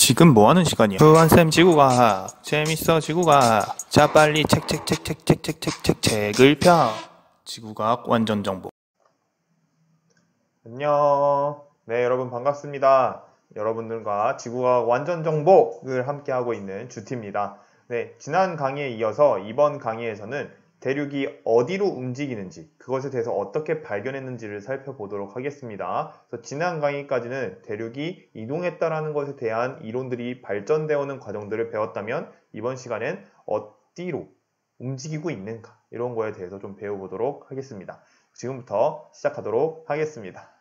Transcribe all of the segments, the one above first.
지금 뭐하는 시간이야? 수완쌤 지구과학 재밌어 지구과학. 자 빨리 책을 펴. 지구과학 완전 정보. 안녕. 네, 여러분 반갑습니다. 여러분들과 지구과학 완전 정보를 함께하고 있는 주티입니다. 네, 지난 강의에 이어서 이번 강의에서는 대륙이 어디로 움직이는지, 그것에 대해서 어떻게 발견했는지를 살펴보도록 하겠습니다. 그래서 지난 강의까지는 대륙이 이동했다라는 것에 대한 이론들이 발전되어 오는 과정들을 배웠다면, 이번 시간엔 어디로 움직이고 있는가, 이런 거에 대해서 좀 배워보도록 하겠습니다. 지금부터 시작하도록 하겠습니다.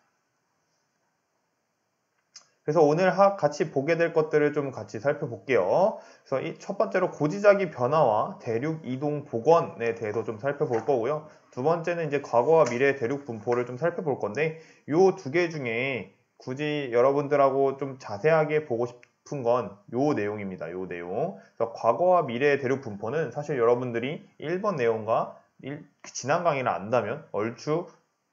그래서 오늘 같이 보게 될 것들을 좀 같이 살펴볼게요. 그래서 이 첫 번째로 고지자기 변화와 대륙 이동 복원에 대해서 좀 살펴볼 거고요. 두 번째는 이제 과거와 미래의 대륙 분포를 좀 살펴볼 건데, 요 두 개 중에 굳이 여러분들하고 좀 자세하게 보고 싶은 건 요 내용입니다. 요 내용. 그래서 과거와 미래의 대륙 분포는 사실 여러분들이 1번 내용과 지난 강의를 안다면 얼추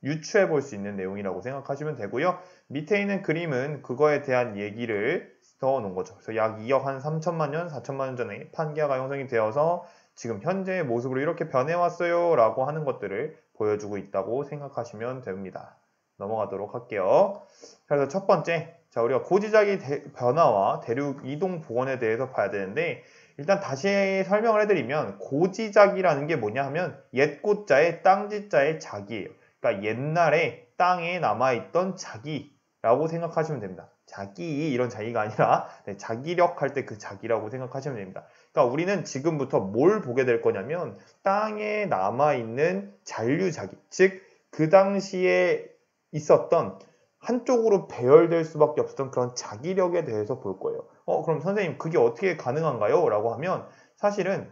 유추해 볼 수 있는 내용이라고 생각하시면 되고요. 밑에 있는 그림은 그거에 대한 얘기를 넣어 놓은 거죠. 그래서 약 2억 한 3천만 년, 4천만 년 전에 판기아가 형성이 되어서 지금 현재의 모습으로 이렇게 변해왔어요 라고 하는 것들을 보여주고 있다고 생각하시면 됩니다. 넘어가도록 할게요. 그래서 첫 번째, 자 우리가 고지자기 변화와 대륙 이동 복원에 대해서 봐야 되는데, 일단 다시 설명을 해드리면 고지자기라는 게 뭐냐 하면 옛꽃자의 땅지자의 자기예요. 그러니까 옛날에 땅에 남아있던 자기라고 생각하시면 됩니다. 자기 이런 자기가 아니라 자기력 할 때 그 자기라고 생각하시면 됩니다. 그러니까 우리는 지금부터 뭘 보게 될 거냐면 땅에 남아있는 잔류자기, 즉 그 당시에 있었던 한쪽으로 배열될 수밖에 없었던 그런 자기력에 대해서 볼 거예요. 그럼 선생님 그게 어떻게 가능한가요? 라고 하면 사실은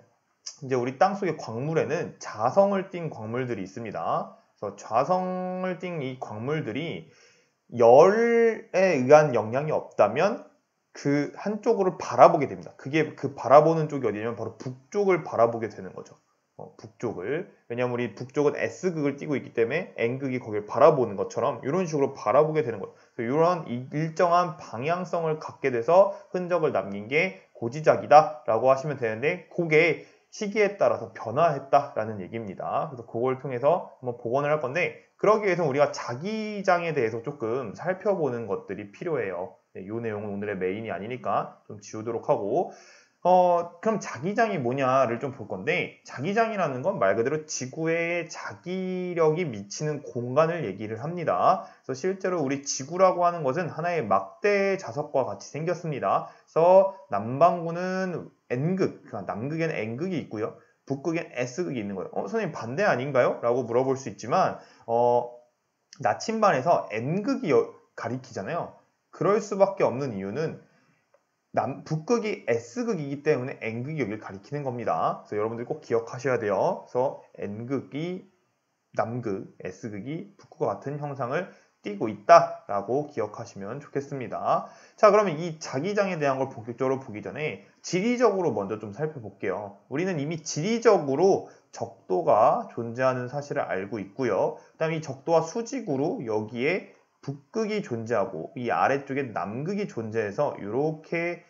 이제 우리 땅속의 광물에는 자성을 띤 광물들이 있습니다. 그래서 자성을 띤 이 광물들이 열에 의한 영향이 없다면 그 한쪽으로 바라보게 됩니다. 그게 그 바라보는 쪽이 어디냐면 바로 북쪽을 바라보게 되는 거죠. 북쪽을. 왜냐하면 우리 북쪽은 S극을 띠고 있기 때문에 N극이 거기를 바라보는 것처럼 이런 식으로 바라보게 되는 거죠. 이런 일정한 방향성을 갖게 돼서 흔적을 남긴 게 고지작이다 라고 하시면 되는데, 그게 시기에 따라서 변화했다라는 얘기입니다. 그래서 그걸 통해서 한번 복원을 할 건데, 그러기 위해서 우리가 자기장에 대해서 조금 살펴보는 것들이 필요해요. 이 내용은 오늘의 메인이 아니니까 좀 지우도록 하고, 그럼 자기장이 뭐냐를 좀 볼 건데, 자기장이라는 건 말 그대로 지구의 자기력이 미치는 공간을 얘기를 합니다. 그래서 실제로 우리 지구라고 하는 것은 하나의 막대 자석과 같이 생겼습니다. 그래서 남반구는 N극, 그러니까 남극에는 N극이 있고요. 북극엔 S극이 있는 거예요. 선생님 반대 아닌가요? 라고 물어볼 수 있지만, 나침반에서 N극이 가리키잖아요. 그럴 수밖에 없는 이유는 북극이 S극이기 때문에 N극이 여기를 가리키는 겁니다. 그래서 여러분들 꼭 기억하셔야 돼요. 그래서 N극이 남극, S극이 북극과 같은 형상을 띠고 있다라고 기억하시면 좋겠습니다. 자, 그러면 이 자기장에 대한 걸 본격적으로 보기 전에 지리적으로 먼저 좀 살펴볼게요. 우리는 이미 지리적으로 적도가 존재하는 사실을 알고 있고요. 그 다음에 이 적도와 수직으로 여기에 북극이 존재하고 이 아래쪽에 남극이 존재해서 이렇게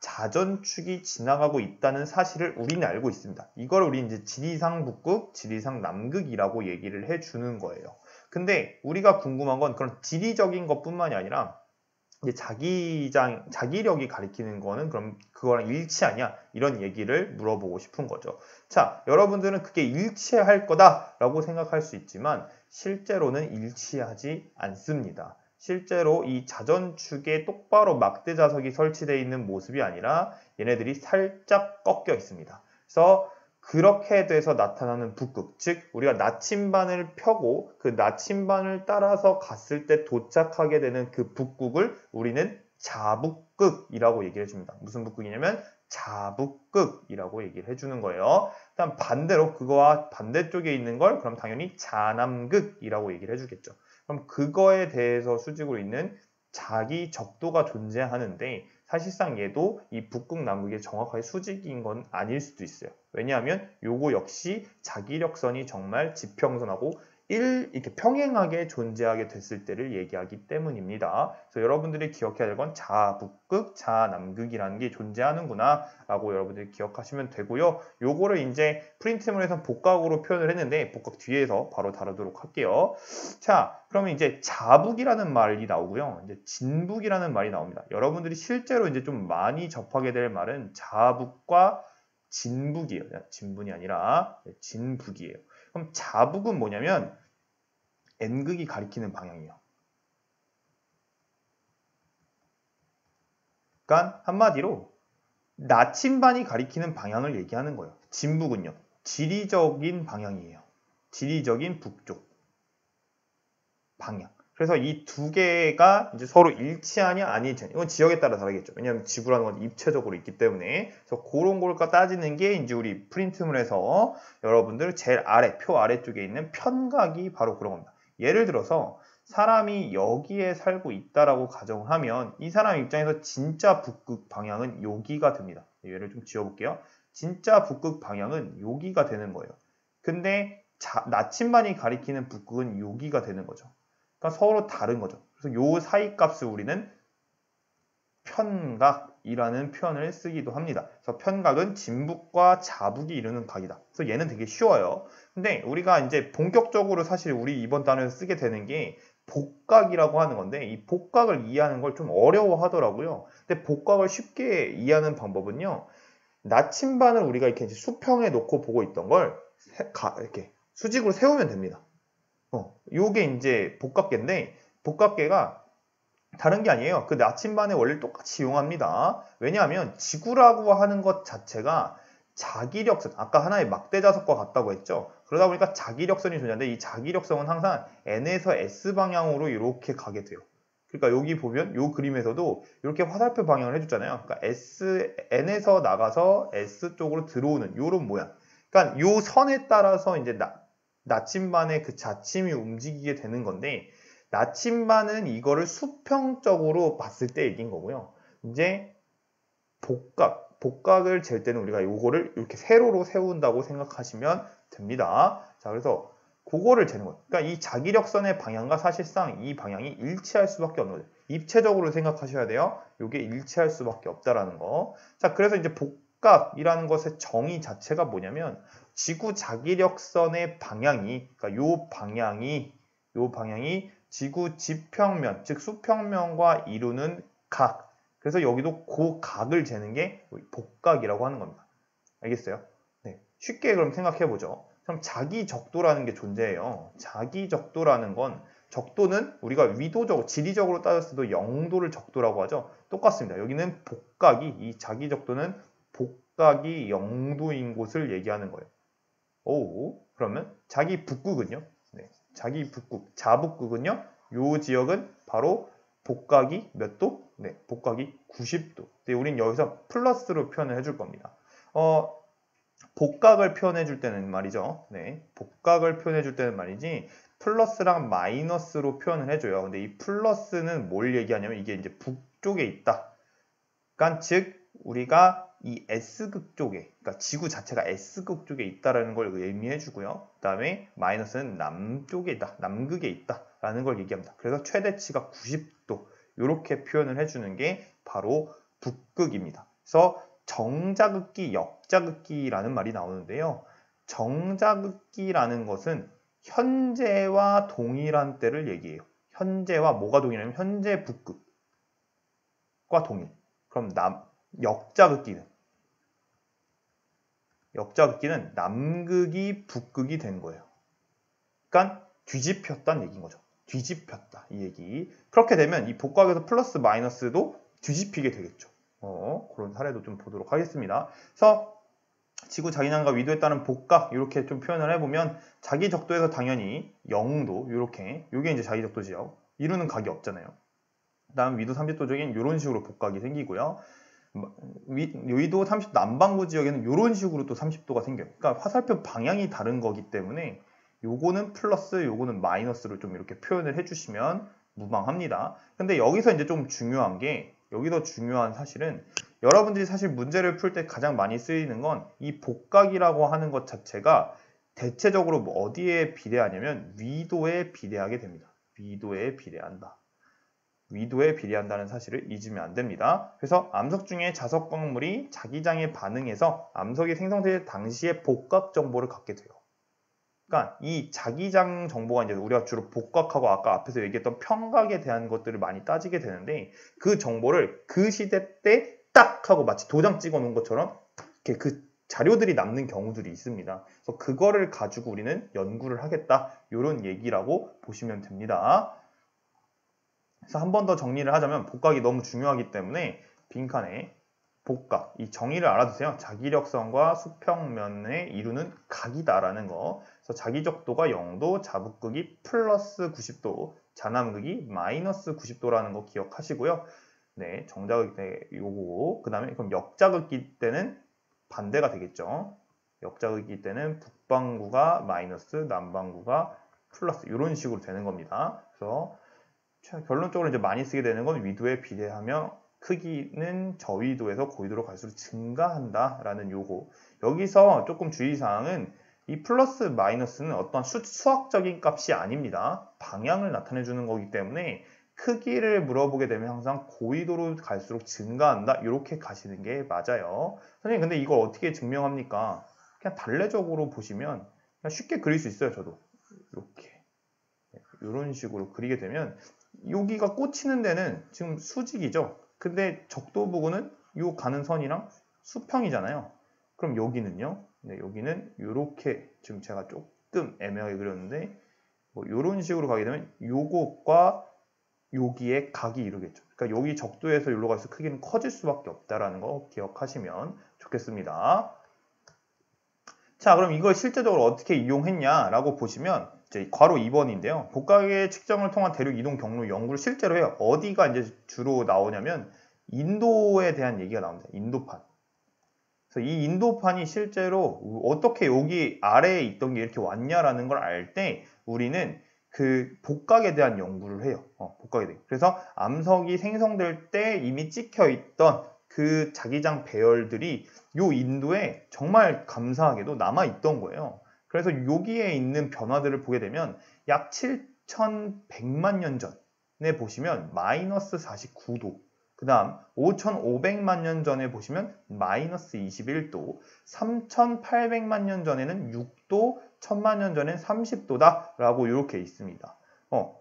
자전축이 지나가고 있다는 사실을 우리는 알고 있습니다. 이걸 우리 이제 지리상 북극, 지리상 남극이라고 얘기를 해주는 거예요. 근데 우리가 궁금한 건 그런 지리적인 것뿐만이 아니라 이제 자기력이 가리키는 거는 그럼 그거랑 일치하냐? 이런 얘기를 물어보고 싶은 거죠. 자, 여러분들은 그게 일치할 거다라고 생각할 수 있지만 실제로는 일치하지 않습니다. 실제로 이 자전축에 똑바로 막대 자석이 설치되어 있는 모습이 아니라 얘네들이 살짝 꺾여 있습니다. 그래서 그렇게 돼서 나타나는 북극, 즉 우리가 나침반을 펴고 그 나침반을 따라서 갔을 때 도착하게 되는 그 북극을 우리는 자북극이라고 얘기를 해줍니다. 무슨 북극이냐면 자북극이라고 얘기를 해주는 거예요. 일단 반대로 그거와 반대쪽에 있는 걸 그럼 당연히 자남극이라고 얘기를 해주겠죠. 그럼 그거에 대해서 수직으로 있는 자기 적도가 존재하는데, 사실상 얘도 이 북극 남극의 정확하게 수직인 건 아닐 수도 있어요. 왜냐하면 요거 역시 자기력선이 정말 지평선하고 이렇게 평행하게 존재하게 됐을 때를 얘기하기 때문입니다. 그래서 여러분들이 기억해야 될 건 자북극, 자남극이라는 게 존재하는구나 라고 여러분들이 기억하시면 되고요. 요거를 이제 프린트물에서 복각으로 표현을 했는데 복각 뒤에서 바로 다루도록 할게요. 자, 그러면 이제 자북이라는 말이 나오고요. 이제 진북이라는 말이 나옵니다. 여러분들이 실제로 이제 좀 많이 접하게 될 말은 자북과 진북이에요. 진분이 아니라 진북이에요. 그럼 자북은 뭐냐면 N극이 가리키는 방향이에요. 그러니까 한마디로 나침반이 가리키는 방향을 얘기하는 거예요. 진북은요. 지리적인 방향이에요. 지리적인 북쪽 방향. 그래서 이 두 개가 이제 서로 일치하냐 아니냐 이건 지역에 따라 다르겠죠. 왜냐하면 지구라는 건 입체적으로 있기 때문에 그래서 그런 걸 따지는 게 이제 우리 프린트물에서 여러분들 제일 아래 표 아래쪽에 있는 편각이 바로 그런 겁니다. 예를 들어서 사람이 여기에 살고 있다라고 가정을 하면 이 사람 입장에서 진짜 북극 방향은 여기가 됩니다. 예를 좀 지어볼게요. 진짜 북극 방향은 여기가 되는 거예요. 근데 나침반이 가리키는 북극은 여기가 되는 거죠. 그러니까 서로 다른 거죠. 그래서 요 사이 값을 우리는 편각이라는 표현을 쓰기도 합니다. 그래서 편각은 진북과 자북이 이루는 각이다. 그래서 얘는 되게 쉬워요. 근데 우리가 이제 본격적으로 사실 우리 이번 단어에서 쓰게 되는 게 복각이라고 하는 건데 이 복각을 이해하는 걸 좀 어려워하더라고요. 근데 복각을 쉽게 이해하는 방법은요. 나침반을 우리가 이렇게 수평에 놓고 보고 있던 걸 이렇게 수직으로 세우면 됩니다. 요게 이제 복각계인데 복각계가 다른 게 아니에요. 그 나침반의 원리를 똑같이 이용합니다. 왜냐하면 지구라고 하는 것 자체가 자기력선, 아까 하나의 막대자석과 같다고 했죠. 그러다 보니까 자기력선이 존재하는데 이 자기력선은 항상 N에서 S 방향으로 이렇게 가게 돼요. 그러니까 여기 보면 요 그림에서도 이렇게 화살표 방향을 해줬잖아요. 그러니까 N에서 나가서 S 쪽으로 들어오는 요런 모양. 그러니까 요 선에 따라서 이제 나침반의 그 자침이 움직이게 되는 건데 나침반은 이거를 수평적으로 봤을 때 얘기인 거고요. 이제 복각을 잴 때는 우리가 요거를 이렇게 세로로 세운다고 생각하시면 됩니다. 자, 그래서 그거를 재는 거예요. 그러니까 이 자기력선의 방향과 사실상 이 방향이 일치할 수밖에 없는 거죠. 입체적으로 생각하셔야 돼요. 이게 일치할 수밖에 없다라는 거. 자, 그래서 이제 복각이라는 것의 정의 자체가 뭐냐면 지구 자기력선의 방향이, 그러니까 요 방향이 지구 지평면, 즉 수평면과 이루는 각. 그래서 여기도 그 각을 재는 게 복각이라고 하는 겁니다. 알겠어요? 네. 쉽게 그럼 생각해 보죠. 그럼 자기적도라는 게 존재해요. 자기적도라는 건 적도는 우리가 위도적으로, 지리적으로 따졌을 때도 0도를 적도라고 하죠. 똑같습니다. 여기는 복각이, 이 자기적도는 복각이 0도인 곳을 얘기하는 거예요. 오, 그러면 자기 북극은요? 네, 자기 북극, 자북극은요? 요 지역은 바로 복각이 몇 도? 네, 복각이 90도. 네, 우린 여기서 플러스로 표현을 해줄 겁니다. 복각을 표현해 줄 때는 말이죠. 네, 복각을 표현해 줄 때는 말이지 플러스랑 마이너스로 표현을 해줘요. 근데 이 플러스는 뭘 얘기하냐면 이게 이제 북쪽에 있다. 그러니까 즉 우리가 이 S극 쪽에, 그러니까 지구 자체가 S극 쪽에 있다라는 걸 의미해 주고요. 그 다음에 마이너스는 남쪽에 있다, 남극에 있다라는 걸 얘기합니다. 그래서 최대치가 90도 이렇게 표현을 해주는 게 바로 북극입니다. 그래서 정자극기, 역자극기라는 말이 나오는데요. 정자극기라는 것은 현재와 동일한 때를 얘기해요. 현재와 뭐가 동일하냐면 현재 북극과 동일. 그럼 역자극기는 남극이 북극이 된 거예요. 그러니까 뒤집혔다는 얘기인 거죠. 뒤집혔다 이 얘기. 그렇게 되면 이 복각에서 플러스 마이너스도 뒤집히게 되겠죠. 그런 사례도 좀 보도록 하겠습니다. 그래서 지구 자기장과 위도에 따른 복각 이렇게 좀 표현을 해보면 자기 적도에서 당연히 0도 이렇게 이게 이제 자기 적도 지역 이루는 각이 없잖아요. 그다음 위도 30도적인 이런 식으로 복각이 생기고요. 위도 30도 남반구 지역에는 이런 식으로 또 30도가 생겨요. 그러니까 화살표 방향이 다른 거기 때문에 요거는 플러스, 요거는 마이너스로 좀 이렇게 표현을 해주시면 무방합니다. 근데 여기서 이제 좀 중요한 게 여기서 중요한 사실은 여러분들이 사실 문제를 풀 때 가장 많이 쓰이는 건 이 복각이라고 하는 것 자체가 대체적으로 뭐 어디에 비례하냐면 위도에 비례하게 됩니다. 위도에 비례한다. 위도에 비례한다는 사실을 잊으면 안 됩니다. 그래서 암석 중에 자석 광물이 자기장에 반응해서 암석이 생성될 당시의 복각 정보를 갖게 돼요. 그러니까 이 자기장 정보가 이제 우리가 주로 복각하고 아까 앞에서 얘기했던 평각에 대한 것들을 많이 따지게 되는데 그 정보를 그 시대 때 딱 하고 마치 도장 찍어 놓은 것처럼 이렇게 그 자료들이 남는 경우들이 있습니다. 그래서 그거를 가지고 우리는 연구를 하겠다. 이런 얘기라고 보시면 됩니다. 그래서 한 번 더 정리를 하자면 복각이 너무 중요하기 때문에 빈칸에 복각, 이 정의를 알아두세요. 자기력선과 수평면에 이루는 각이다라는 거. 그래서 자기적도가 0도, 자북극이 플러스 90도, 자남극이 마이너스 90도라는 거 기억하시고요. 네, 정자극 때 요거. 그 다음에 그럼 역자극기 때는 반대가 되겠죠. 역자극기 때는 북반구가 마이너스, 남반구가 플러스 이런 식으로 되는 겁니다. 그래서 결론적으로 이제 많이 쓰게 되는 건 위도에 비례하며 크기는 저위도에서 고위도로 갈수록 증가한다라는 요거. 여기서 조금 주의사항은 이 플러스 마이너스는 어떤 수학적인 값이 아닙니다. 방향을 나타내 주는 거기 때문에 크기를 물어보게 되면 항상 고위도로 갈수록 증가한다. 이렇게 가시는 게 맞아요. 선생님 근데 이걸 어떻게 증명합니까? 그냥 단례적으로 보시면 그냥 쉽게 그릴 수 있어요. 저도 이렇게 이런 식으로 그리게 되면 여기가 꽂히는 데는 지금 수직이죠. 근데 적도 부근은 요 가는 선이랑 수평이잖아요. 그럼 여기는요. 네, 여기는 이렇게 지금 제가 조금 애매하게 그렸는데 뭐 이런 식으로 가게 되면 요것과 여기에 각이 이루겠죠. 그러니까 여기 적도에서 여기로 가서 크기는 커질 수밖에 없다라는 거 기억하시면 좋겠습니다. 자, 그럼 이걸 실제적으로 어떻게 이용했냐라고 보시면 이제 괄호 2번인데요. 복각의 측정을 통한 대륙 이동 경로 연구를 실제로 해요. 어디가 이제 주로 나오냐면 인도에 대한 얘기가 나옵니다. 인도판. 그래서 이 인도판이 실제로 어떻게 여기 아래에 있던 게 이렇게 왔냐라는 걸 알 때 우리는 그 복각에 대한 연구를 해요. 복각에 대해. 그래서 암석이 생성될 때 이미 찍혀 있던 그 자기장 배열들이 요 인도에 정말 감사하게도 남아 있던 거예요. 그래서 여기에 있는 변화들을 보게 되면 약 7,100만 년 전에 보시면 마이너스 49도, 그 다음 5,500만 년 전에 보시면 마이너스 21도, 3,800만 년 전에는 6도, 1,000만 년 전엔 30도다 라고 이렇게 있습니다.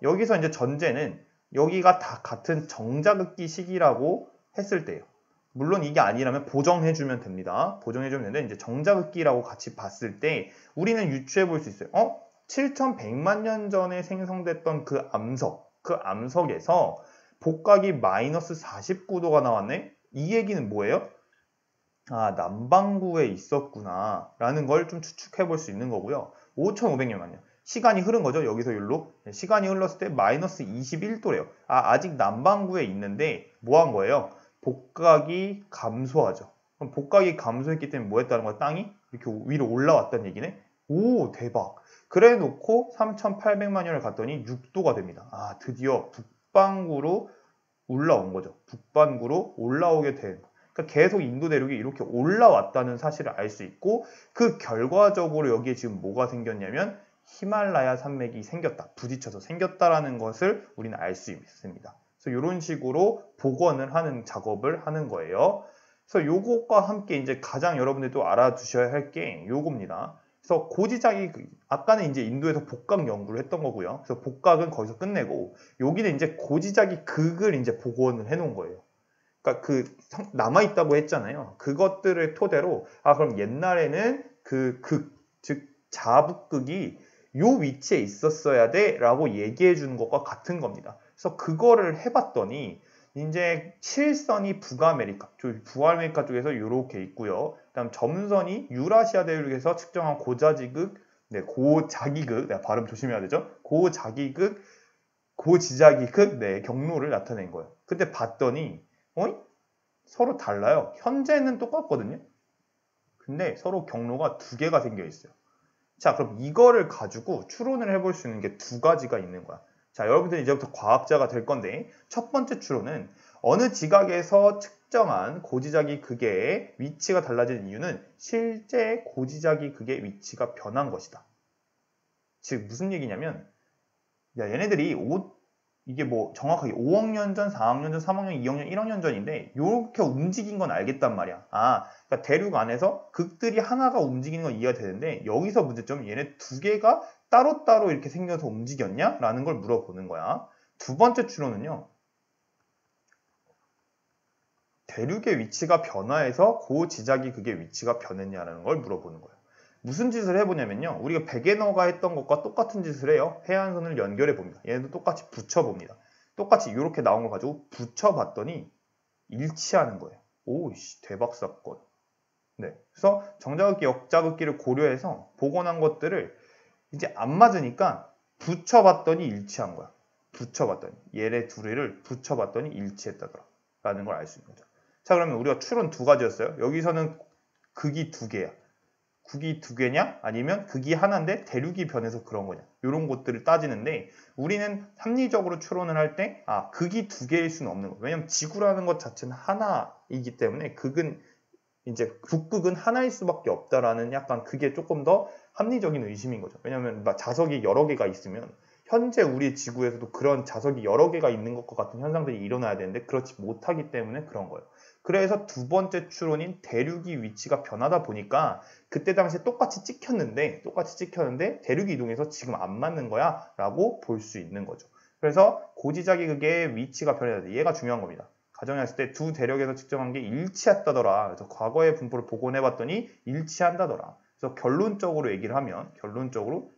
여기서 이제 전제는 여기가 다 같은 정자극기 시기라고 했을 때예요. 물론 이게 아니라면 보정해주면 됩니다. 보정해주면 되는데 이제 정자극기라고 같이 봤을 때 우리는 유추해 볼 수 있어요. 7,100만 년 전에 생성됐던 그 암석에서 복각이 마이너스 49도가 나왔네? 이 얘기는 뭐예요? 아, 남반구에 있었구나 라는 걸 좀 추측해 볼 수 있는 거고요. 5,500만 년. 시간이 흐른 거죠. 여기서 여기로. 시간이 흘렀을 때 마이너스 21도래요. 아직 남반구에 있는데 뭐 한 거예요? 복각이 감소하죠. 그럼 복각이 감소했기 때문에 뭐 했다는 거야? 땅이 이렇게 위로 올라왔다는 얘기네? 오, 대박. 그래 놓고 3,800만 년을 갔더니 6도가 됩니다. 드디어 북반구로 올라온 거죠. 북반구로 올라오게 된. 그러니까 계속 인도 대륙이 이렇게 올라왔다는 사실을 알 수 있고 그 결과적으로 여기에 지금 뭐가 생겼냐면 히말라야 산맥이 생겼다. 부딪혀서 생겼다라는 것을 우리는 알 수 있습니다. 그래서 이런 식으로 복원을 하는 작업을 하는 거예요. 그래서 요것과 함께 이제 가장 여러분들도 알아두셔야 할 게 요겁니다. 그래서 고지자기, 아까는 이제 인도에서 복각 연구를 했던 거고요. 그래서 복각은 거기서 끝내고 여기는 이제 고지자기 극을 이제 복원을 해 놓은 거예요. 그러니까 남아있다고 했잖아요. 그것들을 토대로, 그럼 옛날에는 그 극, 즉 자북극이 요 위치에 있었어야 돼 라고 얘기해 주는 것과 같은 겁니다. 그래서 그거를 해봤더니 이제 실선이 북아메리카 쪽에서 이렇게 있고요. 그다음 점선이 유라시아 대륙에서 측정한 고자기극, 고자기극, 발음 조심해야 되죠. 고자기극, 고지자기극, 경로를 나타낸 거예요. 근데 봤더니 서로 달라요. 현재는 똑같거든요. 근데 서로 경로가 두 개가 생겨 있어요. 자, 그럼 이거를 가지고 추론을 해볼 수 있는 게 두 가지가 있는 거야. 자, 여러분들 이제부터 과학자가 될 건데 첫 번째 추론은 어느 지각에서 측정한 고지자기 극의 위치가 달라진 이유는 실제 고지자기 극의 위치가 변한 것이다. 즉 무슨 얘기냐면 야 얘네들이 이게 뭐 정확하게 5억 년 전, 4억 년 전, 3억 년, 2억 년, 1억 년 전인데 이렇게 움직인 건 알겠단 말이야. 그러니까 대륙 안에서 극들이 하나가 움직이는 건 이해가 되는데 여기서 문제점은 얘네 두 개가 따로따로 이렇게 생겨서 움직였냐? 라는 걸 물어보는 거야. 두 번째 추론은요. 대륙의 위치가 변화해서 고지자기 극의 위치가 변했냐라는 걸 물어보는 거예요. 무슨 짓을 해보냐면요. 우리가 베게너가 했던 것과 똑같은 짓을 해요. 해안선을 연결해 봅니다. 얘네도 똑같이 붙여봅니다. 똑같이 이렇게 나온 걸 가지고 붙여봤더니 일치하는 거예요. 오이씨 대박 사건. 네, 그래서 정자극기, 역자극기를 고려해서 복원한 것들을 이제 안 맞으니까 붙여봤더니 일치한 거야. 붙여봤더니 얘네 둘을 붙여봤더니 일치했다더라 라는 걸 알 수 있는 거죠. 자 그러면 우리가 추론 두 가지였어요. 여기서는 극이 두 개야. 극이 두 개냐? 아니면 극이 하나인데 대륙이 변해서 그런 거냐? 이런 것들을 따지는데 우리는 합리적으로 추론을 할 때 극이 두 개일 수는 없는 거예요. 왜냐면 지구라는 것 자체는 하나이기 때문에 극은 이제 북극은 하나일 수밖에 없다라는 약간 그게 조금 더 합리적인 의심인 거죠. 왜냐면 자석이 여러 개가 있으면 현재 우리 지구에서도 그런 자석이 여러 개가 있는 것과 같은 현상들이 일어나야 되는데 그렇지 못하기 때문에 그런 거예요. 그래서 두 번째 추론인 대륙이 위치가 변하다 보니까 그때 당시에 똑같이 찍혔는데 대륙이 이동해서 지금 안 맞는 거야 라고 볼 수 있는 거죠. 그래서 고지자기 극의 위치가 변해야 돼. 얘가 중요한 겁니다. 가정했을 때 두 대륙에서 측정한 게 일치했다더라. 그래서 과거의 분포를 복원해봤더니 일치한다더라. 그래서 결론적으로 얘기를 하면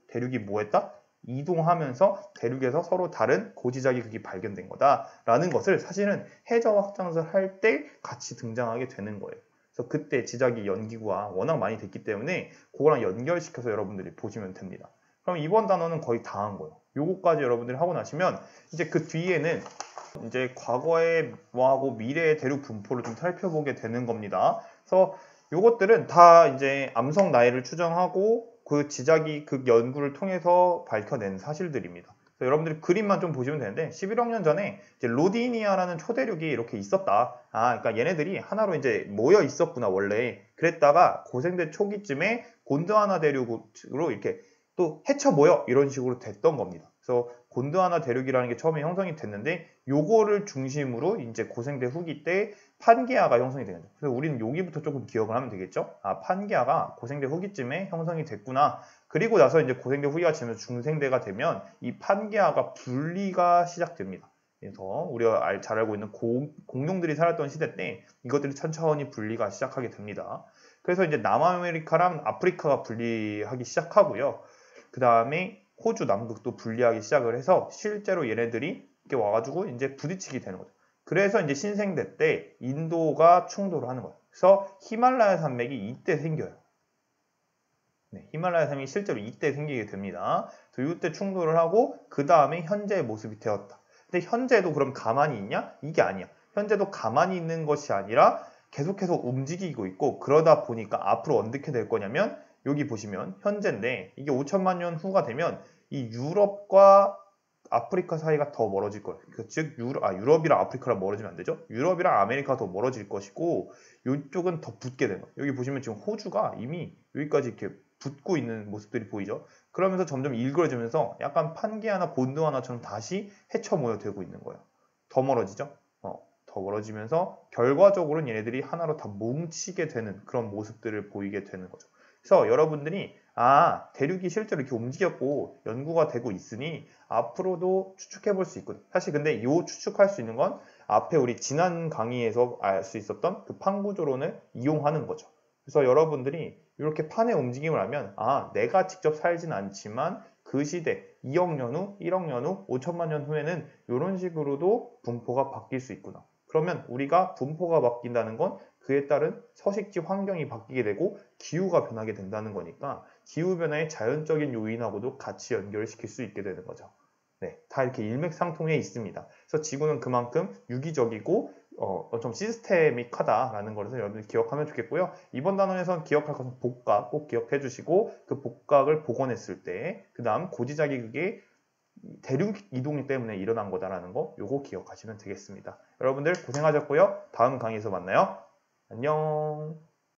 대륙이 뭐 했다? 이동하면서 대륙에서 서로 다른 고지자기 극이 발견된 거다라는 것을 사실은 해저 확장설 할 때 같이 등장하게 되는 거예요. 그래서 그때 지자기 연기구가 워낙 많이 됐기 때문에 그거랑 연결시켜서 여러분들이 보시면 됩니다. 그럼 이번 단어는 거의 다 한 거예요. 요거까지 여러분들이 하고 나시면 이제 그 뒤에는 이제 과거의 뭐하고 미래의 대륙 분포를 좀 살펴보게 되는 겁니다. 그래서 요것들은 다 이제 암석 나이를 추정하고 그 지자기 극 연구를 통해서 밝혀낸 사실들입니다. 여러분들이 그림만 좀 보시면 되는데 11억 년 전에 이제 로디니아라는 초대륙이 이렇게 있었다. 그러니까 얘네들이 하나로 이제 모여 있었구나 원래. 그랬다가 고생대 초기쯤에 곤드와나 대륙으로 이렇게 또 헤쳐 모여 이런 식으로 됐던 겁니다. 그래서 곤드와나 대륙이라는 게 처음에 형성이 됐는데 요거를 중심으로 이제 고생대 후기 때 판게아가 형성이 되는 거죠. 그래서 우리는 여기부터 조금 기억을 하면 되겠죠. 판게아가 고생대 후기쯤에 형성이 됐구나. 그리고 나서 이제 고생대 후기가 지면서 중생대가 되면 이 판게아가 분리가 시작됩니다. 그래서 우리가 잘 알고 있는 공룡들이 살았던 시대 때 이것들이 천천히 분리가 시작하게 됩니다. 그래서 이제 남아메리카랑 아프리카가 분리하기 시작하고요. 그 다음에 호주 남극도 분리하기 시작을 해서 실제로 얘네들이 이렇게 와가지고 이제 부딪히게 되는 거죠. 그래서 이제 신생대 때 인도가 충돌을 하는 거예요. 그래서 히말라야 산맥이 이때 생겨요. 네, 히말라야 산맥이 실제로 이때 생기게 됩니다. 그래서 이때 충돌을 하고 그 다음에 현재의 모습이 되었다. 근데 현재도 그럼 가만히 있냐? 이게 아니야. 현재도 가만히 있는 것이 아니라 계속해서 움직이고 있고 그러다 보니까 앞으로 어떻게 될 거냐면 여기 보시면 현재인데 이게 5천만 년 후가 되면 이 유럽과 아프리카 사이가 더 멀어질 거예요. 즉 유럽이랑 아프리카랑 멀어지면 안 되죠. 유럽이랑 아메리카가 더 멀어질 것이고 이쪽은 더 붙게 되는 거예요. 여기 보시면 지금 호주가 이미 여기까지 이렇게 붙고 있는 모습들이 보이죠. 그러면서 점점 일그러지면서 약간 판게아나 곤드와나처럼 다시 헤쳐 모여 되고 있는 거예요. 더 멀어지죠. 더 멀어지면서 결과적으로는 얘네들이 하나로 다 뭉치게 되는 그런 모습들을 보이게 되는 거죠. 그래서 여러분들이 대륙이 실제로 이렇게 움직였고 연구가 되고 있으니 앞으로도 추측해 볼 수 있거든. 사실 근데 이 추측할 수 있는 건 앞에 우리 지난 강의에서 알 수 있었던 그 판 구조론을 이용하는 거죠. 그래서 여러분들이 이렇게 판의 움직임을 하면 내가 직접 살진 않지만 그 시대 2억 년 후, 1억 년 후, 5천만 년 후에는 이런 식으로도 분포가 바뀔 수 있구나. 그러면 우리가 분포가 바뀐다는 건 그에 따른 서식지 환경이 바뀌게 되고 기후가 변하게 된다는 거니까 기후변화의 자연적인 요인하고도 같이 연결시킬 수 있게 되는 거죠. 네, 다 이렇게 일맥상통해 있습니다. 그래서 지구는 그만큼 유기적이고 좀 시스테믹하다라는 것을 여러분들 기억하면 좋겠고요. 이번 단원에서는 기억할 것은 복각 꼭 기억해 주시고 그 복각을 복원했을 때 그 다음 고지자기극의 대륙 이동 때문에 일어난 거다라는 거 요거 기억하시면 되겠습니다. 여러분들 고생하셨고요. 다음 강의에서 만나요. 안녕.